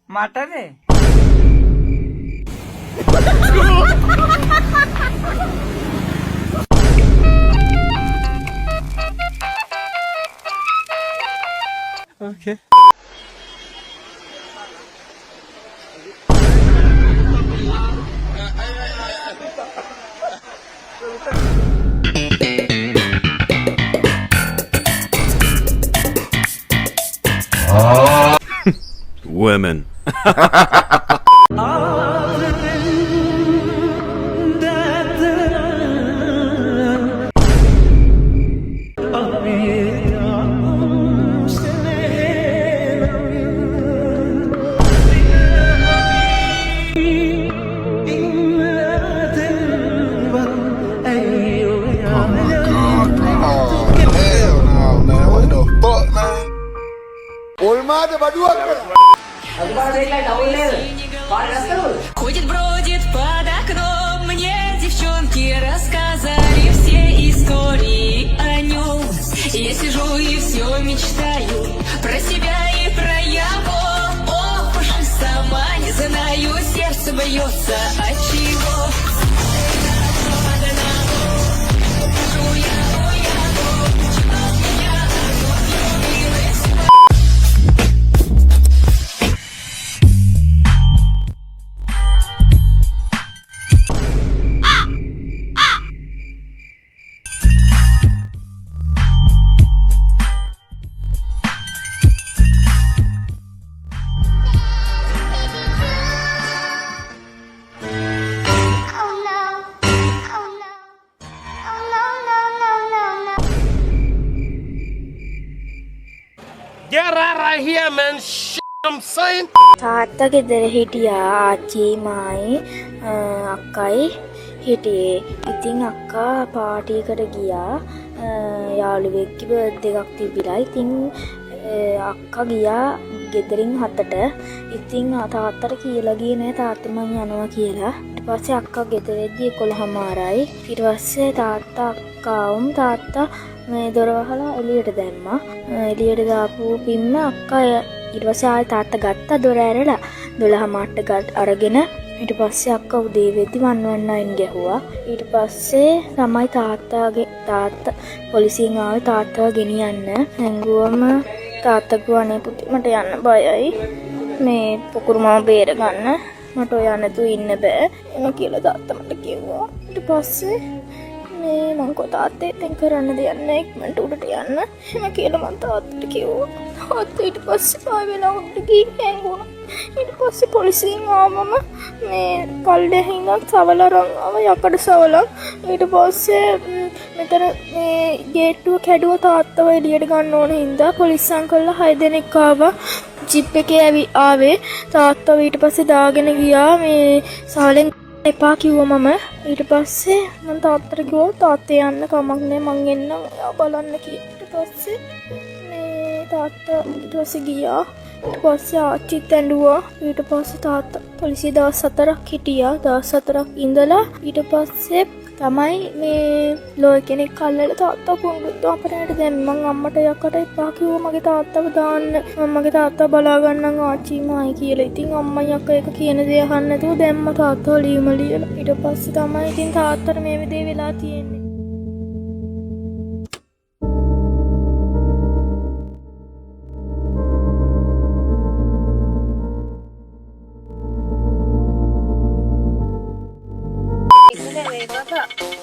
මටනේ Okay. Women. Ходит, бродит под окном, мне девчонки рассказали все истории о нем. Я сижу и все мечтаю про себя и про его. Ох уж и сама не знаю, сердце бьется от чего. Get out of here, man. I'm saying. තාත්තා ගෙදර හිටියා ආච්චි මායි අක්කයි හිටියේ. ඉතින් අක්කා පාටියකට ගියා යාළුවෙක්ගේ බර්ත්ඩේ එකක් තිබිලා. ඉතින් අක්කා ගියා ගෙදරින් 7ට. ඉතින් තාත්තට කියලා ගියේ නෑ තාත්තා මං යනවා කියලා. ඊට පස්සේ අක්කා ගෙදරදී 11:00යි. ඊට පස්සේ තාත්තා අක්කාවුම් තාත්තා මේ දොර වහලා එළියට දැම්මා. එළියට දාපු පිම්ම අක්කා ඊට පස්සේ ආයෙ තාත්තා ගත්තා දොර ඇරලා 12:00ට අරගෙන. ඊට පස්සේ අක්කා උදේ වෙද්දි 119 ගැහුවා. ඊට පස්සේ තමයි තාත්තා පොලිසියෙන් ආවේ තාත්තව ගෙනියන්න. හැංගුවම තාත්තා කිව්වා අනේ පුතේ මට යන්න බයයි. මේ පොකුරු මාව බේර ගන්න. මට ඔය නැතුව ඉන්න බෑ. එන කියලා තාත්තා මට කිව්වා. ඊට පස්සේ මේ මං කෝ තාත්තේ දැන් කරන්න දෙයක් නෑ ඉක්මනට උඩට යන්න. එහෙම කියලා මං තාත්තට කිව්වා. තාත්තා ඊට පස්සේ ආයෙ වෙලා උඩට ගිහින් හැංගුණා. ඊට පස්සේ පොලිසියෙන් ආවම මේ පල්ලෙහින් සවලරන් ආව යකඩ සවලන්. ඊට පස්සේ මෙතන මේ ගේට්ටුව කැඩුව තාත්තව එළියට ගන්න ඕන හින්දා පොලිසියන් කළා 6 දෙනෙක් ආවා. ජිප් එකේ ආවේ තාත්තව ඊට පස්සේ දාගෙන ගියා මේ සවලෙන් එපා කිව්වා මම. ඊට පස්සේ මම තාත්තට කිව්වා තාත්තේ යන්න කමක් නෑ මං එන්නම් ඔයා බලන්න කියලා. ඊට පස්සේ මේ තාත්තා ඊට පස්සේ ගියා. ඊට පස්සේ ආච්චිත් ඇඬුවා. ඊට පස්සේ තාත්තා පොලිසිය දවස් 4ක් හිටියා. දවස් 4ක් ඉඳලා ඊට පස්සේ තමයි මේ ලෝය කෙනෙක් අල්ලලා තාත්තා පුංගුත් අපරාට දැන් මං අම්මට යකට එපා කිව්වා මගේ තාත්තව දාන්න. මගේ තාත්තා බලා ගන්නම් ආච්චි මායි කියලා. ඉතින් අම්මා යක්ක එක කියන දේ අහන්න නැතුව දැම්ම තාත්තව ලියුම ලියලා. ඊට පස්සේ තමයි ඉතින් තාත්තට මේ දේ වෙලා තියෙන්නේ.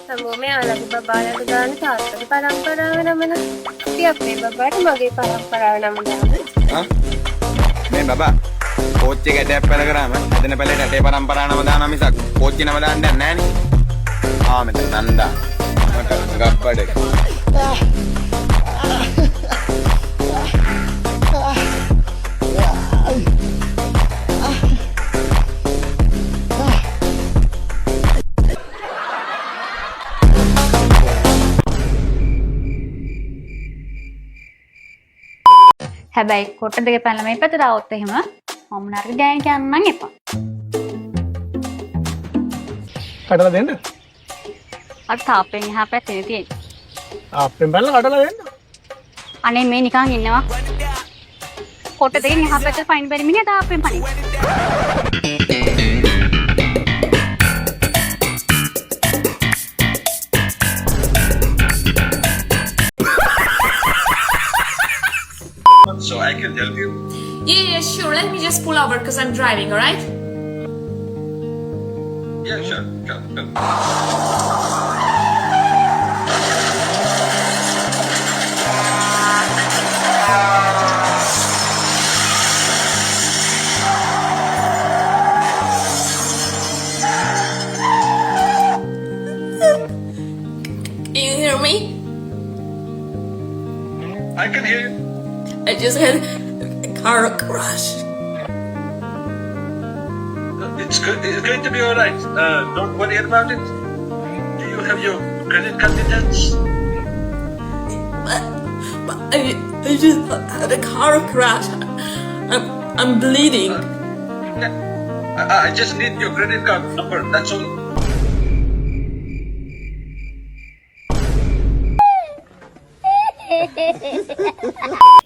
හැමෝම යාළගේ බබාලට දාන තාත්තගේ පරම්පරාව නමන. අපි අපේ බබාට මගේ පරම්පරාව නම දාන්න. මේ බබා කෝච්චි ගැටයක් පැල කරාම හදන පැලේ රටේ පරම්පරාව නම දානවා මිසක් කෝච්චි නම දාන්නේ නැහැ නේ. මෙතන නන්දා මට ගප්පඩ. හැබැයි කොට දෙක පැනලා මේ පැත්තට આવොත් එහෙම මම නරක ගෑණි කියන්නම් එපා. කඩලා දෙන්න. අර තාප්පෙන් එහා පැත්තේ තියෙන්නේ. අපෙන් බැලලා කඩලා දෙන්න. අනේ මේ නිකන් ඉන්නවා. කොට දෙකෙන් එහා පැත්තට පයින් බැරි මිනිහා තාප්පෙන් පනින්න. So I can help you. Yeah, sure. Let me just pull over because I'm driving, alright? Yeah, sure. Can you hear me? I can hear you. I just had a car crash. It's going to be all right. Don't worry about it. Do you have your credit card details? But I just had a car crash. I'm bleeding. I just need your credit card number. That's all.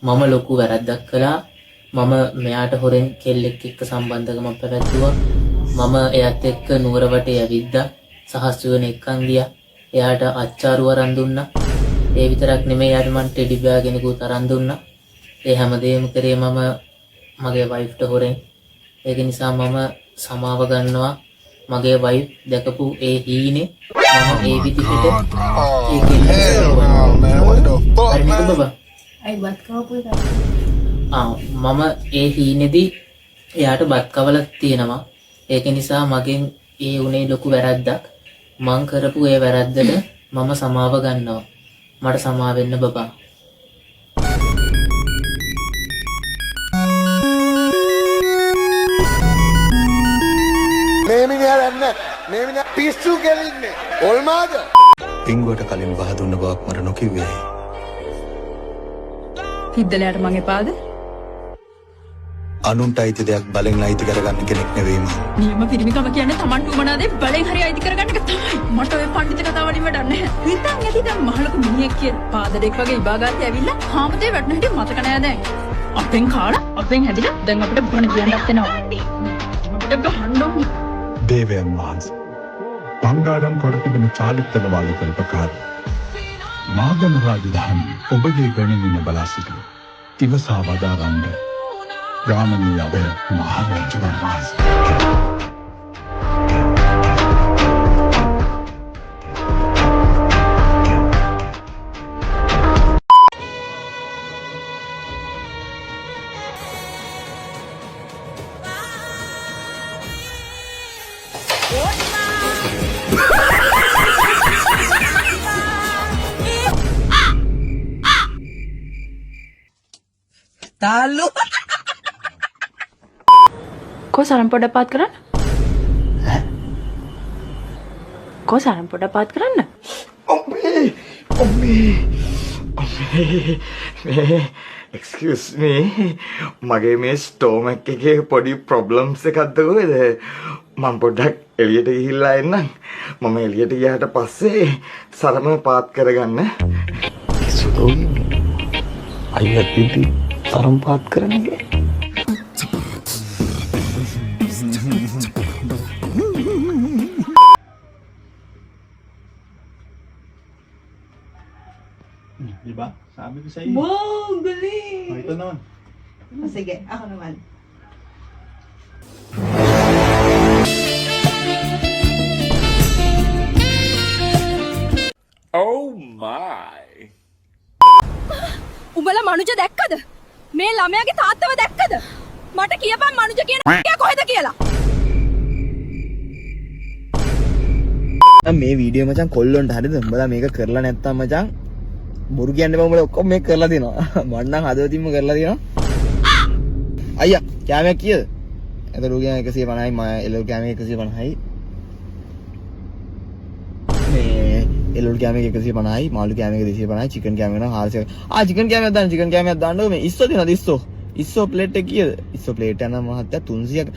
මම ලොකු වැරද්දක් කළා. මම මෙයාට හොරෙන් කෙල්ලෙක් එක්ක සම්බන්ධකමක් පැවැත්තුවා. මම එයාත් එක්ක නුවර වටේ ඇවිද්දා. සහස්තු වෙන එක්කන් ගියා. එයාට අච්චාරු අරන් දුන්නා. ඒ විතරක් නෙමෙයි එයාට මං ටෙඩි බෑග් කෙනෙකුත් අරන් දුන්නා. ඒ හැමදේම කරේ මම මගේ වයිෆ්ට හොරෙන්. ඒක නිසා මම සමාව ගන්නවා. මගේ වයිෆ් දැකපු ඒ හීනේ මම ඒ විදිහට මම ඒ හීනේදී එයාට බත් කවලා තියෙනවා. ඒක නිසා මගෙන් ඒ උනේ ලොකු වැරද්දක්. මං කරපු ඒ වැරද්දට මම සමාව ගන්නවා. මට සමාව වෙන්න බබා. මේ පිස්සු කෙලින්නේ ඔල්මාද පිංගුවට කලින් වහ දුන්න බවක් මට නොකිව්වේ. හිද්දලයට මං එපාද? අනුන්ට අයිති දෙයක් බලෙන් අයිති කරගන්න කෙනෙක් නෙවෙයි මම. නියම පිරිමිකම කියන්නේ Tamanට උමනා දේ බලෙන් හරි අයිති කරගන්න එක තමයි. මට ඔය පඬිත කතාව වලින් වැඩක් නැහැ. හිතන් ඇති දැන් මහලොකු මිනිහෙක් කියන පාදඩෙක් වගේ ඉබාගාතේ ඇවිල්ලා හාමුදුරේ වැටෙන හැටි මතක නෑ දැන්. අපෙන් කාලා අපෙන් හැදිලා දැන් අපිට බොන කියන්නත් වෙනවා. අපිට ගහන්න ඕනේ. දේවයන් වහන්සේ බංගාරම් කොට තිබෙන චාරිත්‍රක වාලකල් ප්‍රකාර මාගම රාජධානි ඔබගේ ගණනින් බලා සිටින ඉවසා වදාරන්න ගාමනීය අබේ මහරජුන් වහන්සේ. Talu. Kau saran pada dapat keran? Kau saran pada dapat keran? Excuse me. මගේ මේ ස්ටෝමක් එකේ පොඩි ප්‍රොබ්ලම්ස් එකක් දුවේද මම පොඩ්ඩක් එළියට ගිහිල්ලා එන්නම්. මම එළියට ගියාට පස්සේ සරම පාත් කරගන්න. සුදෝ අයියා කිව්ටි තරම් පාත් කරන්නේ. Diba? Sabi ko sa iyo. Wow, galing! Ito naman. Sige, ako naman. Oh my. උඹලා මනුජ දැක්කද? මේ ළමයාගේ තාත්තව දැක්කද? මට කියපන් මනුජ කියන කොහෙද කියලා. මේ වීඩියෝ මචං කොල්ලොන්ට හරිද? උඹලා මේක කරලා නැත්තම් මචං බොරු කියන්නේ බං උඹලා ඔක්කොම මේක කරලා දෙනවා. මම නම් හදවතින්ම කරලා දෙනවා. අයියා කැමයක් කීයද? එතන රු කැමයක් 150යි මම එළවලු කැමයක් 150යි. මේ එළවලු කැමයක් 150යි මාළු කැමයක් 250යි චිකන් කැමයක් නම් 400. චිකන් කැමයක් දාන්න චිකන් කැමයක් දාන්න මේ ඉස්සෝ දෙනවද ඉස්සෝ? ඉස්සෝ ප්ලේට් එක කීයද? ඉස්සෝ ප්ලේට් එක නම් මහත්තයා 300ක්.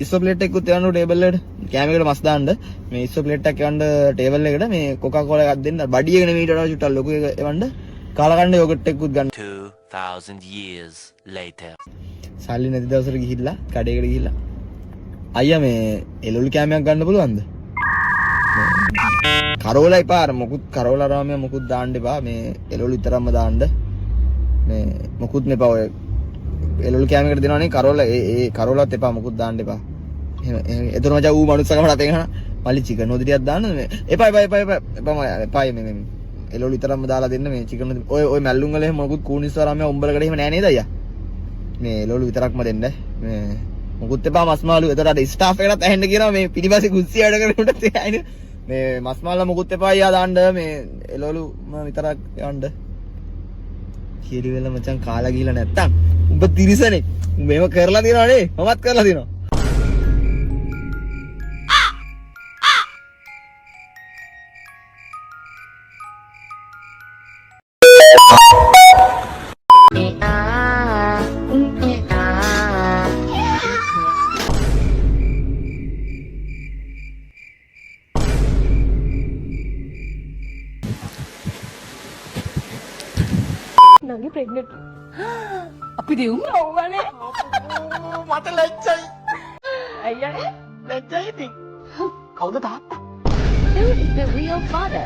ඉස්සෝ ප්ලේට් එකකුත් යවන්න ටේබල් එකට. කැමයකට මස් දාන්න. මේ ඉස්සෝ ප්ලේට් එකක් යවන්න ටේබල් එකට මේ කොකා කෝලා එකක් දෙන්න. බඩි එක නෙමෙයි ඊට වඩා චුට්ටක් ලොකු එක එවන්න. කාලා කන්න යෝගට් එකකුත් ගන්න. 2,000 years later. සල්ලි නැති දවසට ගිහිල්ලා කඩේකට ගිහිල්ලා අයියා මේ එළවලු කෑමයක් ගන්න පුළුවන්ද? කරෝලා එපා අර මොකුත් කරෝලා රාමයා මොකුත් දාන්න එපා මේ එළවලු විතරක්ම දාන්න. මේ මොකුත් නෙපා ඔය එළවලු කෑමකට දෙනවනේ කරෝලා ඒ කරෝලාත් එපා මොකුත් දාන්න එපා. එහෙම එතන මචං ඌ මනුස්සකමට අතෙන් හන මල්ලි චිකන් හොද ටිකක් දාන්න මේ එපා මේ එළවලු විතරක්ම දාලා දෙන්න මේ චිකන් ඔය මැල්ලුම් වල එහෙම මොකුත් කූනිස්වා රාමයා උඹලකට එහෙම නෑ නේද අයියා? මේ එළවලු විතරක්ම දෙන්න මේ මොකුත් එපා මස් මාළු. එතකොට අර ස්ටාෆ් එකටත් ඇහෙන්න කියනවා මේ පිටිපස්සේ කුස්සිය වැඩ කරනකොට ඇයිනේ මේ මස් මාළු මොකුත් එපා අයියා දාන්න මේ එළවලු විතරක් යන්න. කීරි වෙල මචං කාලා ගිහලා නැත්තම් උඹ තිරිසනේ. උඹ මේව කරලා තියනවා නේ. මමත් කරලා තියනවා. නංගි ප්‍රෙග්නන්ට් අපි දෙවුම් ඕවනේ මට ලැජ්ජයි. අයියා ලැජ්ජයි ඉතින්. කවුද තාත්තා? who is the real father?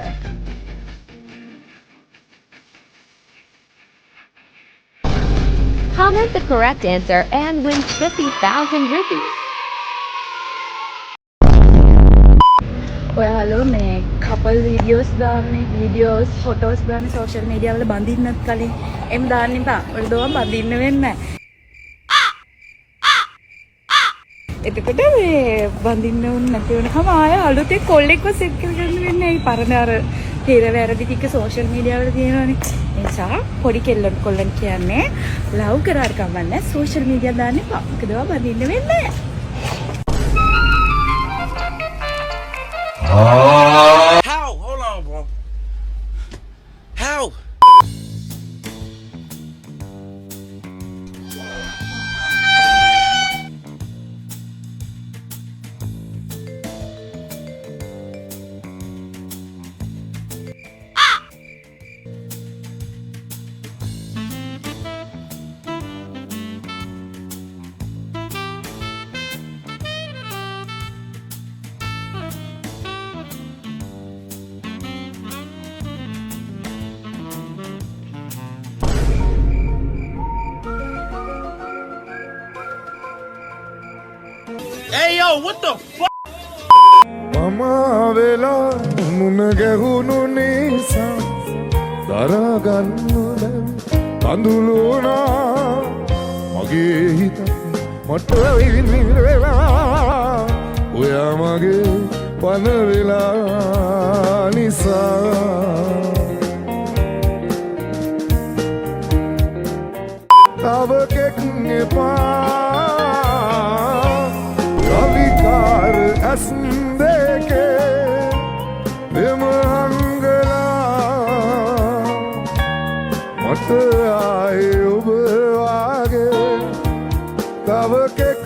Comment the correct answer and win 50,000 rupees. ඔයාලෝ මේ කපල් වීඩියෝස් දාන්නේ වීඩියෝස් ෆොටෝස් දාන්නේ සෝෂල් මීඩියා වල බඳින්නත් කලින් එම් දාන්න එපා. ඔයාලා දෝම බඳින්න වෙන්නේ නැහැ. එතකොට මේ බඳින්න උන් නැති වෙනකම ආය අලුතෙන් කොල්ලෙක්ව සෙට් කරගන්න වෙන්නේ. ඒ පරණ අර පෙර වැරදි ටික සෝෂල් මීඩියා වල තියෙනවනේ. ඒ නිසා පොඩි කොල්ලන් කියන්නේ ලව් කරාර කමන්නේ සෝෂල් මීඩියා දාන්න එපා. මොකද ඒවා බඳින්න වෙන්නේ නැහැ. How? Hold on, bro. How? Hey, yo, what the fuck? Mama vela mun gehunu nisa daragannu kanduluna mage hita mata vela oya mage pana vela nisa tavakek nepa asndeke bemangala mata aaye oba wage tavakek